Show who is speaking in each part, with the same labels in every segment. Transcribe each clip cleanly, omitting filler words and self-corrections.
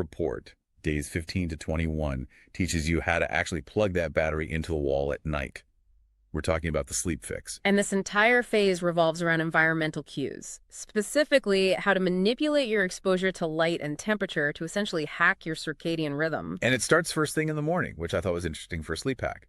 Speaker 1: report, days 15 to 21, teaches you how to actually plug that battery into the wall at night. We're talking about the sleep fix.
Speaker 2: And this entire phase revolves around environmental cues, specifically how to manipulate your exposure to light and temperature to essentially hack your circadian rhythm.
Speaker 1: And it starts first thing in the morning, which I thought was interesting for a sleep hack.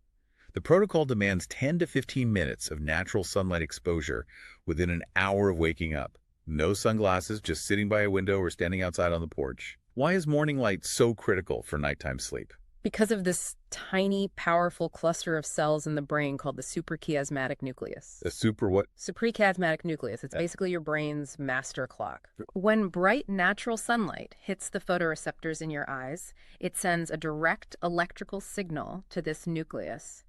Speaker 1: The protocol demands 10 to 15 minutes of natural sunlight exposure within an hour of waking up. No sunglasses, just sitting by a window or standing outside on the porch. Why is morning light so critical for nighttime sleep?
Speaker 2: Because of this tiny, powerful cluster of cells in the brain called the suprachiasmatic nucleus.
Speaker 1: A super what?
Speaker 2: Suprachiasmatic nucleus. It's basically your brain's master clock. When bright natural sunlight hits the photoreceptors in your eyes, it sends a direct electrical signal to this nucleus.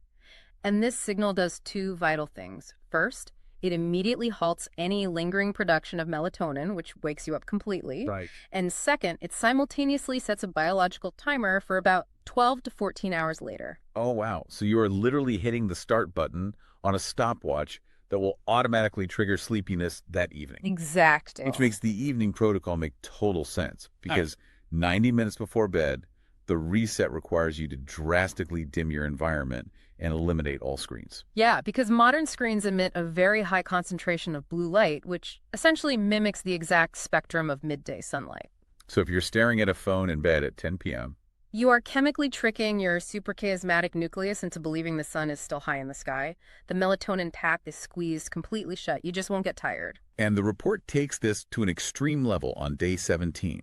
Speaker 2: And this signal does two vital things. First, it immediately halts any lingering production of melatonin, which wakes you up completely.
Speaker 1: Right.
Speaker 2: And second, it simultaneously sets a biological timer for about 12 to 14 hours later.
Speaker 1: Oh, wow. So you are literally hitting the start button on a stopwatch that will automatically trigger sleepiness that evening.
Speaker 2: Exactly.
Speaker 1: Which makes the evening protocol make total sense because 90 minutes before bed, the reset requires you to drastically dim your environment and eliminate all screens.
Speaker 2: Yeah, because modern screens emit a very high concentration of blue light, which essentially mimics the exact spectrum of midday sunlight.
Speaker 1: So if you're staring at a phone in bed at 10 p.m.,
Speaker 2: you are chemically tricking your suprachiasmatic nucleus into believing the sun is still high in the sky. The melatonin tap is squeezed completely shut. You just won't get tired.
Speaker 1: And the report takes this to an extreme level on day 17.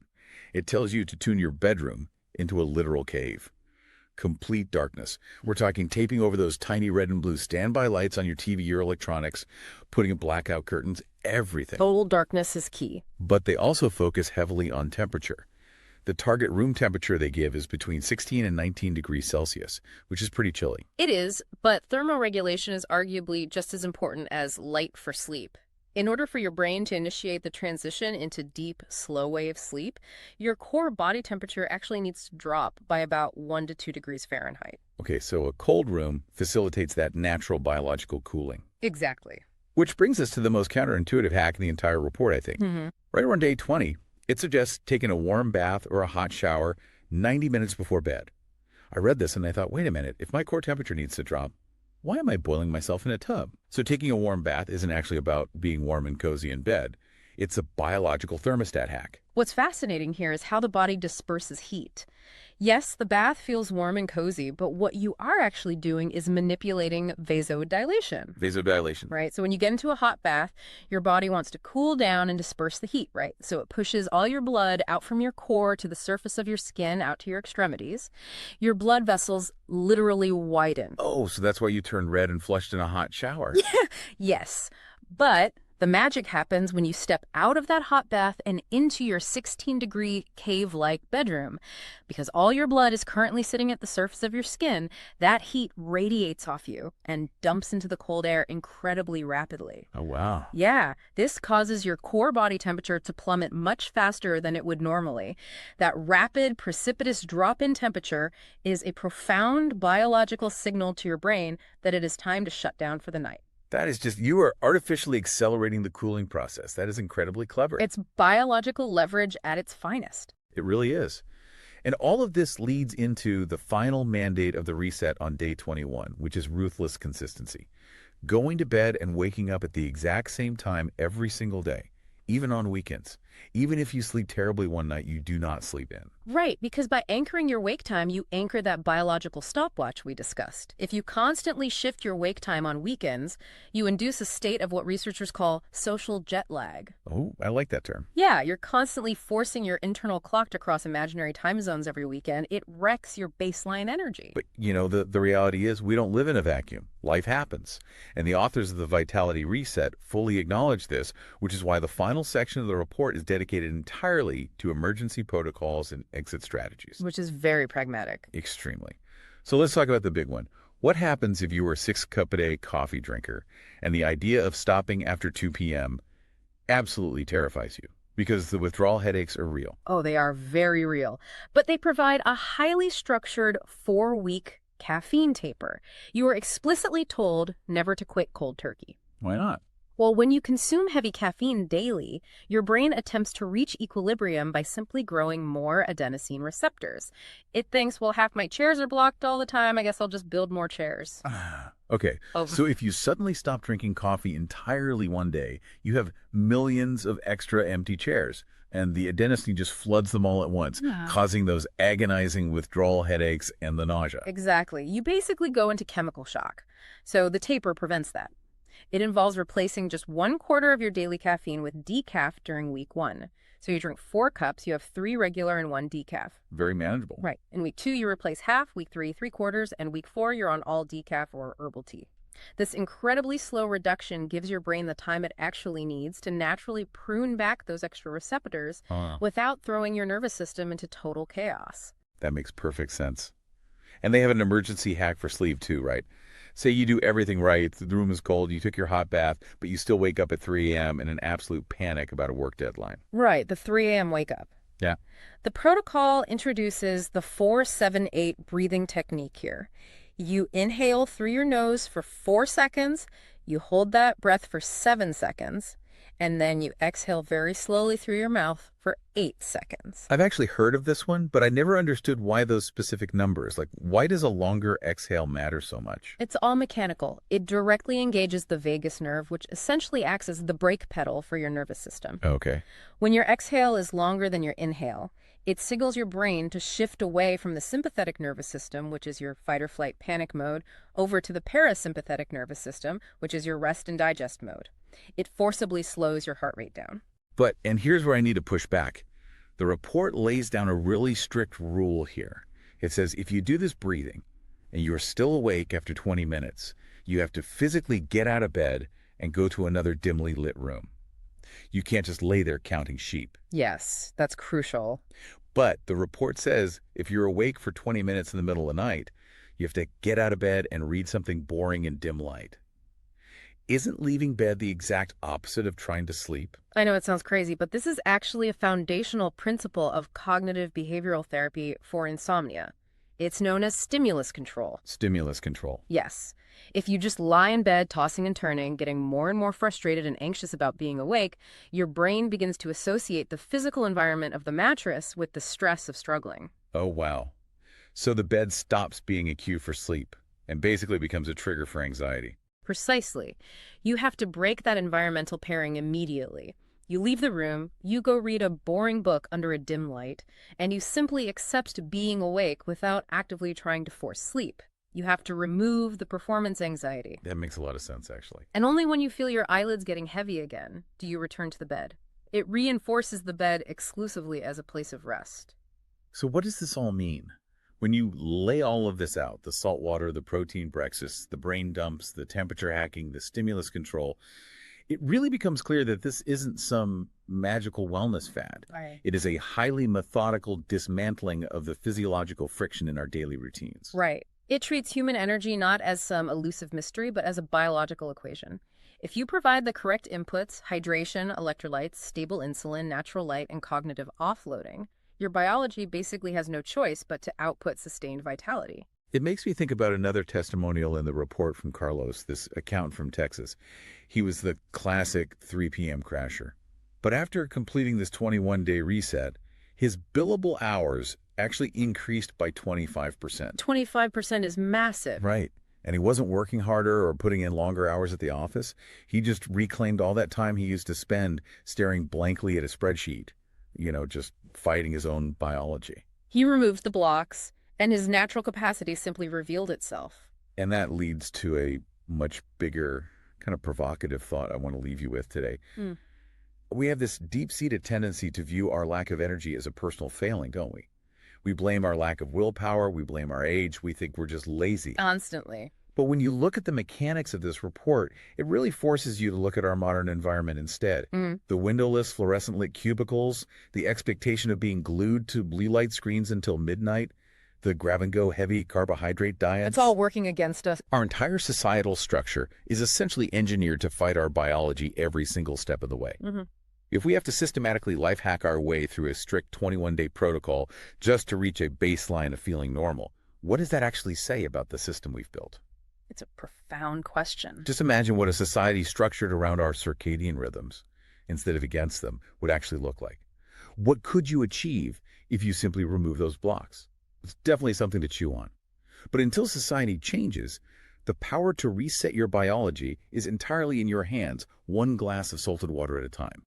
Speaker 1: It tells you to tune your bedroom into a literal cave. Complete darkness. We're talking taping over those tiny red and blue standby lights on your TV or electronics, putting up blackout curtains, everything.
Speaker 2: Total darkness is key.
Speaker 1: But they also focus heavily on temperature. The target room temperature they give is between 16 and 19 degrees Celsius, which is pretty chilly.
Speaker 2: It is, but thermoregulation is arguably just as important as light for sleep. In order for your brain to initiate the transition into deep, slow-wave sleep, your core body temperature actually needs to drop by about 1 to 2 degrees Fahrenheit.
Speaker 1: Okay, so a cold room facilitates that natural biological cooling.
Speaker 2: Exactly.
Speaker 1: Which brings us to the most counterintuitive hack in the entire report, I think. Right around day 20, it suggests taking a warm bath or a hot shower 90 minutes before bed. I read this and I thought, wait a minute, if my core temperature needs to drop, why am I boiling myself in a tub? So taking a warm bath isn't actually about being warm and cozy in bed. It's a biological thermostat hack.
Speaker 2: What's fascinating here is how the body disperses heat. Yes, the bath feels warm and cozy, but what you are actually doing is manipulating vasodilation.
Speaker 1: Vasodilation.
Speaker 2: Right? So when you get into a hot bath, your body wants to cool down and disperse the heat, right? So it pushes all your blood out from your core to the surface of your skin, out to your extremities. Your blood vessels literally widen.
Speaker 1: Oh, so that's why you turned red and flushed in a hot shower.
Speaker 2: Yes, but the magic happens when you step out of that hot bath and into your 16-degree cave-like bedroom. Because all your blood is currently sitting at the surface of your skin, that heat radiates off you and dumps into the cold air incredibly rapidly.
Speaker 1: Oh, wow.
Speaker 2: Yeah, this causes your core body temperature to plummet much faster than it would normally. That rapid, precipitous drop in temperature is a profound biological signal to your brain that it is time to shut down for the night.
Speaker 1: That is just, you are artificially accelerating the cooling process. That is incredibly clever.
Speaker 2: It's biological leverage at its finest.
Speaker 1: It really is. And all of this leads into the final mandate of the reset on day 21, which is ruthless consistency. Going to bed and waking up at the exact same time every single day, even on weekends. Even if you sleep terribly one night, you do not sleep in.
Speaker 2: Right, because by anchoring your wake time, you anchor that biological stopwatch we discussed. If you constantly shift your wake time on weekends, you induce a state of what researchers call social jet lag.
Speaker 1: Oh, I like that term.
Speaker 2: Yeah, you're constantly forcing your internal clock to cross imaginary time zones every weekend. It wrecks your baseline energy.
Speaker 1: But, you know, the reality is we don't live in a vacuum. Life happens. And the authors of the Vitality Reset fully acknowledge this, which is why the final section of the report is dedicated entirely to emergency protocols and exit strategies.
Speaker 2: Which is very pragmatic.
Speaker 1: Extremely. So let's talk about the big one. What happens if you were a 6-cup-a-day coffee drinker and the idea of stopping after 2 p.m. absolutely terrifies you? Because the withdrawal headaches are real.
Speaker 2: Oh, they are very real. But they provide a highly structured 4-week caffeine taper. You are explicitly told never to quit cold turkey.
Speaker 1: Why not?
Speaker 2: Well, when you consume heavy caffeine daily, your brain attempts to reach equilibrium by simply growing more adenosine receptors. It thinks, well, half my chairs are blocked all the time. I guess I'll just build more chairs.
Speaker 1: Okay,
Speaker 2: Oh,
Speaker 1: so if you suddenly stop drinking coffee entirely one day, you have millions of extra empty chairs, and the adenosine just floods them all at once,
Speaker 2: yeah.
Speaker 1: causing those agonizing withdrawal headaches and the nausea.
Speaker 2: Exactly. You basically go into chemical shock. So the taper prevents that. It involves replacing just 1/4 of your daily caffeine with decaf during week 1. So you drink 4 cups, you have 3 regular and 1 decaf.
Speaker 1: Very manageable.
Speaker 2: Right. In week 2, you replace half, week 3, 3/4, and week 4, you're on all decaf or herbal tea. This incredibly slow reduction gives your brain the time it actually needs to naturally prune back those extra receptors without throwing your nervous system into total chaos.
Speaker 1: That makes perfect sense. And they have an emergency hack for sleep too, right? Say you do everything right, the room is cold, you took your hot bath, but you still wake up at 3 a.m. in an absolute panic about a work deadline.
Speaker 2: Right, the 3 a.m. wake up.
Speaker 1: Yeah.
Speaker 2: The protocol introduces the 4-7-8 breathing technique here. You inhale through your nose for 4 seconds, you hold that breath for 7 seconds, and then you exhale very slowly through your mouth for 8 seconds.
Speaker 1: I've actually heard of this one, but I never understood why those specific numbers. Like, why does a longer exhale matter so much?
Speaker 2: It's all mechanical. It directly engages the vagus nerve, which essentially acts as the brake pedal for your nervous system.
Speaker 1: Okay.
Speaker 2: When your exhale is longer than your inhale, it signals your brain to shift away from the sympathetic nervous system, which is your fight or flight panic mode, over to the parasympathetic nervous system, which is your rest and digest mode. It forcibly slows your heart rate down.
Speaker 1: But, and here's where I need to push back. The report lays down a really strict rule here. It says if you do this breathing and you're still awake after 20 minutes, you have to physically get out of bed and go to another dimly lit room. You can't just lay there counting sheep.
Speaker 2: Yes, that's crucial.
Speaker 1: But the report says if you're awake for 20 minutes in the middle of the night, you have to get out of bed and read something boring in dim light. Isn't leaving bed the exact opposite of trying to sleep?
Speaker 2: I know it sounds crazy, but this is actually a foundational principle of cognitive behavioral therapy for insomnia. It's known as stimulus control.
Speaker 1: Stimulus control.
Speaker 2: Yes. If you just lie in bed, tossing and turning, getting more and more frustrated and anxious about being awake, your brain begins to associate the physical environment of the mattress with the stress of struggling.
Speaker 1: Oh, wow. So the bed stops being a cue for sleep and basically becomes a trigger for anxiety.
Speaker 2: Precisely. You have to break that environmental pairing immediately. You leave the room, you go read a boring book under a dim light, and you simply accept being awake without actively trying to force sleep. You have to remove the performance anxiety.
Speaker 1: That makes a lot of sense, actually.
Speaker 2: And only when you feel your eyelids getting heavy again do you return to the bed. It reinforces the bed exclusively as a place of rest.
Speaker 1: So what does this all mean? When you lay all of this out, the salt water, the protein breakfasts, the brain dumps, the temperature hacking, the stimulus control, it really becomes clear that this isn't some magical wellness fad.
Speaker 2: Right.
Speaker 1: It is a highly methodical dismantling of the physiological friction in our daily routines.
Speaker 2: Right. It treats human energy not as some elusive mystery, but as a biological equation. If you provide the correct inputs, hydration, electrolytes, stable insulin, natural light, and cognitive offloading, your biology basically has no choice but to output sustained vitality.
Speaker 1: It makes me think about another testimonial in the report from Carlos, this accountant from Texas. He was the classic 3 p.m. crasher. But after completing this 21-day reset, his billable hours actually increased by 25%.
Speaker 2: 25% is massive.
Speaker 1: Right. And he wasn't working harder or putting in longer hours at the office. He just reclaimed all that time he used to spend staring blankly at a spreadsheet, just fighting his own biology.
Speaker 2: He removed the blocks, and his natural capacity simply revealed itself.
Speaker 1: And that leads to a much bigger, kind of provocative thought I want to leave you with today. We have this deep-seated tendency to view our lack of energy as a personal failing, don't we? We blame our lack of willpower, we blame our age, we think we're just lazy.
Speaker 2: Constantly.
Speaker 1: But when you look at the mechanics of this report, it really forces you to look at our modern environment instead. The windowless, fluorescent-lit cubicles, the expectation of being glued to blue light screens until midnight, the grab-and-go heavy carbohydrate diets.
Speaker 2: It's all working against us.
Speaker 1: Our entire societal structure is essentially engineered to fight our biology every single step of the way. If we have to systematically life hack our way through a strict 21-day protocol just to reach a baseline of feeling normal, what does that actually say about the system we've built?
Speaker 2: It's a profound question.
Speaker 1: Just imagine what a society structured around our circadian rhythms, instead of against them, would actually look like. What could you achieve if you simply remove those blocks? It's definitely something to chew on. But until society changes, the power to reset your biology is entirely in your hands, one glass of salted water at a time.